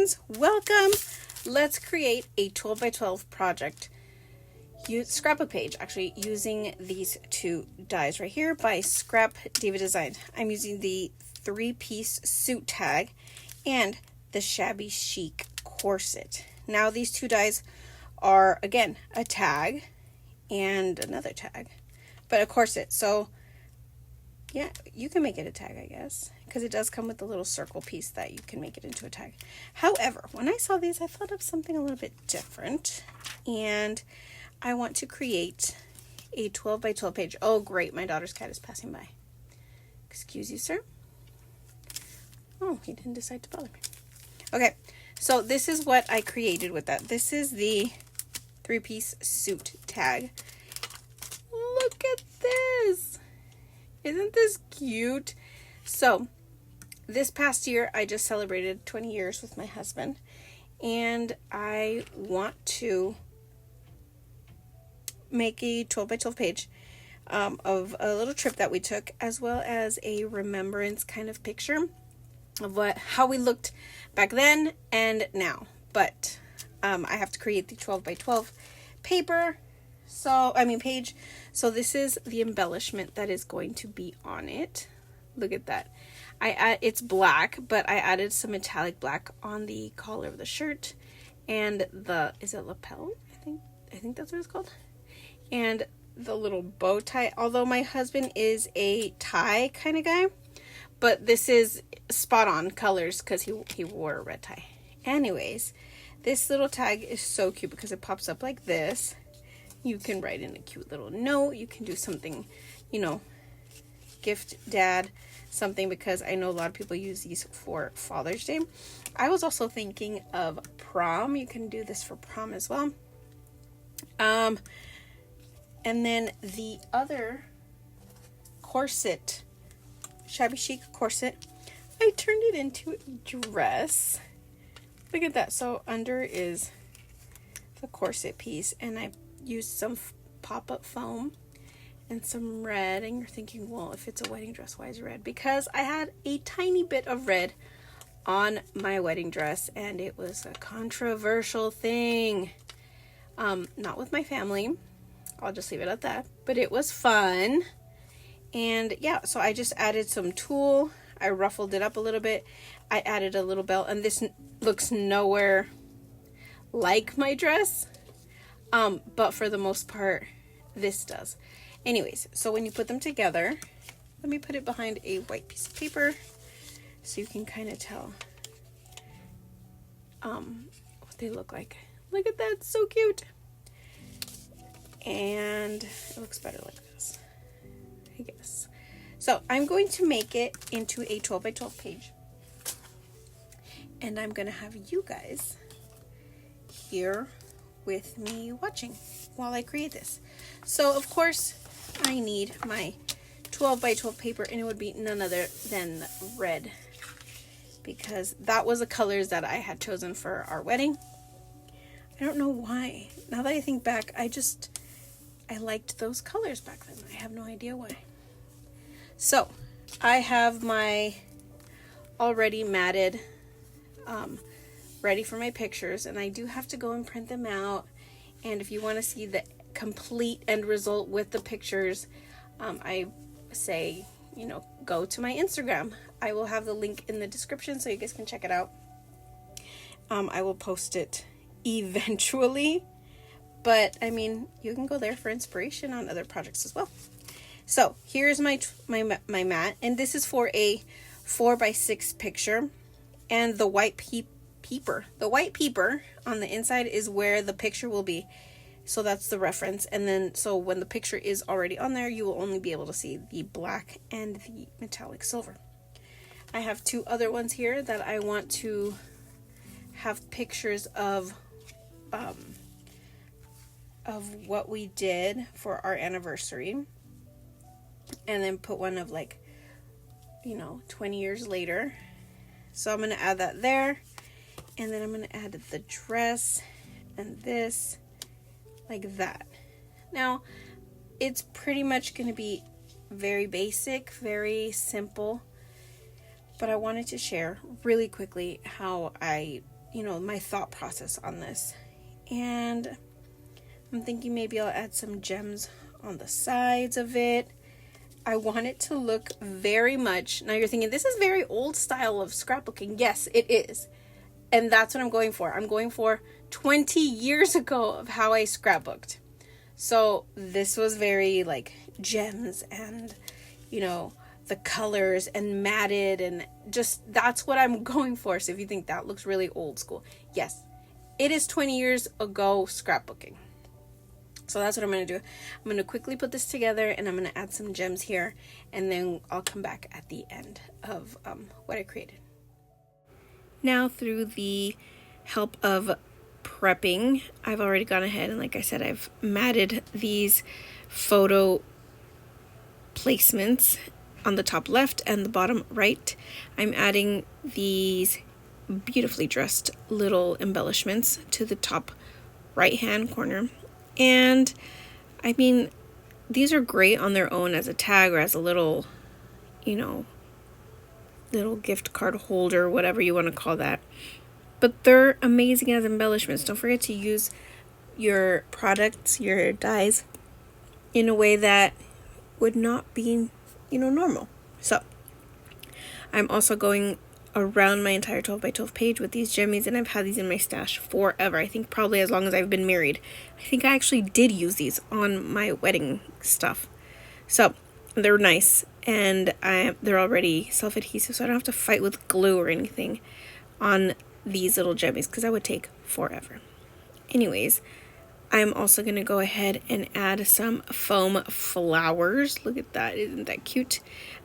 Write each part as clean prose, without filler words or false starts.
friends, welcome. Let's create a 12 by 12 project. Use scrapbook page, actually, using these two dies right here by ScrapDiva Designs. I'm using the 3-piece suit tag and the Shabby Chic corset. Now these two dies are, again, a tag and another tag, but a corset. So yeah, you can make it a tag, I guess, because it does come with a little circle piece that you can make it into a tag. However, when I saw these, I thought of something a little bit different, and I want to create a 12 by 12 page. Oh, great. My daughter's cat is passing by. Excuse you, sir. Oh, he didn't decide to bother me. Okay, so this is what I created with that. This is the 3-piece suit tag. Look at this. Isn't this cute? So, this past year, I just celebrated 20 years with my husband, and I want to make a 12 by 12 page of a little trip that we took, as well as a remembrance kind of picture of how we looked back then and now. But I have to create the 12 by 12 page. So this is the embellishment that is going to be on it. Look at that. It's black, but I added some metallic black on the collar of the shirt and is it lapel? I think that's what it's called. And the little bow tie, although my husband is a tie kind of guy, but this is spot on colors because he wore a red tie. Anyways, this little tag is so cute because it pops up like this. You can write in a cute little note. You can do something, gift dad something, because I know a lot of people use these for Father's Day. I was also thinking of prom. You can do this for prom as well. And then the other corset, Shabby Chic corset, I turned it into a dress. Look at that. So under is the corset piece, and I used some pop-up foam and some red. And you're thinking, well, if it's a wedding dress, why is it red? Because I had a tiny bit of red on my wedding dress, and it was a controversial thing. Not with my family. I'll just leave it at that. But it was fun. And yeah, so I just added some tulle. I ruffled it up a little bit. I added a little belt, and this looks nowhere like my dress. But for the most part, this does. Anyways, so when you put them together, let me put it behind a white piece of paper so you can kind of tell what they look like. Look at that, it's so cute. And it looks better like this, I guess. So I'm going to make it into a 12 by 12 page. And I'm going to have you guys here with me watching while I create this. So of course I need my 12 by 12 paper, and it would be none other than red, because that was the colors that I had chosen for our wedding. I don't know why. Now that I think back, I liked those colors back then. I have no idea why. So I have my already matted ready for my pictures, and I do have to go and print them out. And if you want to see the complete end result with the pictures, I say, go to my Instagram. I will have the link in the description so you guys can check it out. I will post it eventually, but I mean, you can go there for inspiration on other projects as well. So here's my mat, and this is for a 4x6 picture, and the white peeper on the inside is where the picture will be. So that's the reference. And then, so when the picture is already on there, you will only be able to see the black and the metallic silver. I have two other ones here that I want to have pictures of what we did for our anniversary. And then put one of 20 years later. So I'm going to add that there. And then I'm going to add the dress and this like that. Now, it's pretty much going to be very basic, very simple. But I wanted to share really quickly how I you know, my thought process on this. And I'm thinking maybe I'll add some gems on the sides of it. I want it to look very much, now you're thinking, this is very old style of scrapbooking. Yes, it is. And that's what I'm going for. I'm going for 20 years ago of how I scrapbooked. So this was very like gems and, you know, the colors and matted, and just that's what I'm going for. So if you think that looks really old school, yes, it is 20 years ago scrapbooking. So that's what I'm going to do. I'm going to quickly put this together, and I'm going to add some gems here, and then I'll come back at the end of what I created. Now, through the help of prepping, I've already gone ahead and, like I said, I've matted these photo placements on the top left and the bottom right. I'm adding these beautifully dressed little embellishments to the top right hand corner. And I mean, these are great on their own as a tag or as a little, you know, little gift card holder, whatever you want to call that. But they're amazing as embellishments. Don't forget to use your products, your dies, in a way that would not be, you know, normal. So I'm also going around my entire 12 by 12 page with these jemmies, and I've had these in my stash forever. I think probably as long as I've been married. I think I actually did use these on my wedding stuff. So they're nice, and they're already self-adhesive, so I don't have to fight with glue or anything on these little jemmies, because that would take forever. Anyways, I'm also going to go ahead and add some foam flowers. Look at that. Isn't that cute?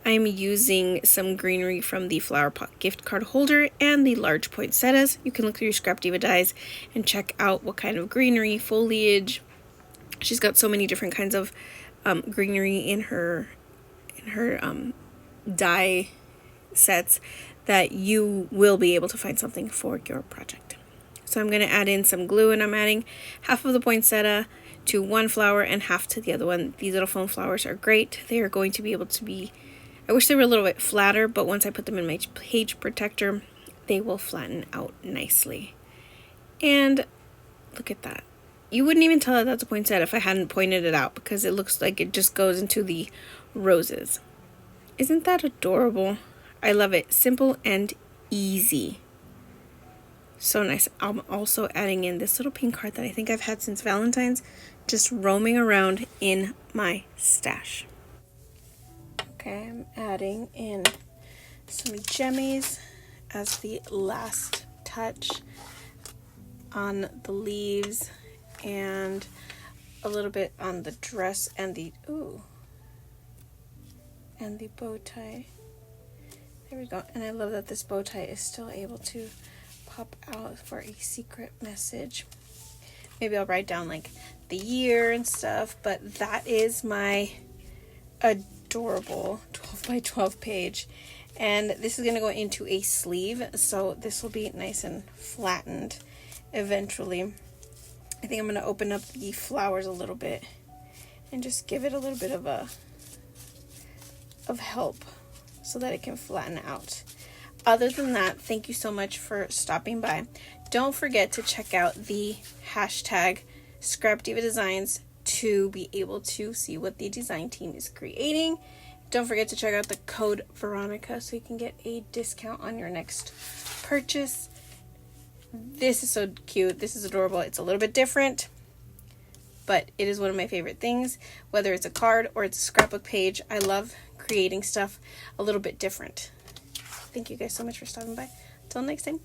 I'm using some greenery from the Flower Pot gift card holder and the large poinsettias. You can look through your ScrapDiva dies and check out what kind of greenery, foliage. She's got so many different kinds of greenery in her die sets that you will be able to find something for your project. So I'm going to add in some glue, and I'm adding half of the poinsettia to one flower and half to the other one. These little foam flowers are great. They are going to be able to be, I wish they were a little bit flatter, but once I put them in my page protector, they will flatten out nicely. And look at that. You wouldn't even tell that that's a poinsettia if I hadn't pointed it out, because it looks like it just goes into the roses. Isn't that adorable? I love it. Simple and easy. So nice. I'm also adding in this little pink card that I think I've had since Valentine's, just roaming around in my stash. Okay, I'm adding in some jemmies as the last touch on the leaves, and a little bit on the dress and the bow tie. There we go. And I love that this bow tie is still able to pop out for a secret message. Maybe I'll write down like the year and stuff, but that is my adorable 12 by 12 page. And this is going to go into a sleeve, so this will be nice and flattened eventually. I think I'm going to open up the flowers a little bit and just give it a little bit of help so that it can flatten out. Other than that, thank you so much for stopping by. Don't forget to check out the hashtag ScrapDiva Designs to be able to see what the design team is creating. Don't forget to check out the code Veronica so you can get a discount on your next purchase. This is so cute. This is adorable. It's a little bit different, but it is one of my favorite things. Whether it's a card or it's a scrapbook page, I love creating stuff a little bit different. Thank you guys so much for stopping by. Until next time.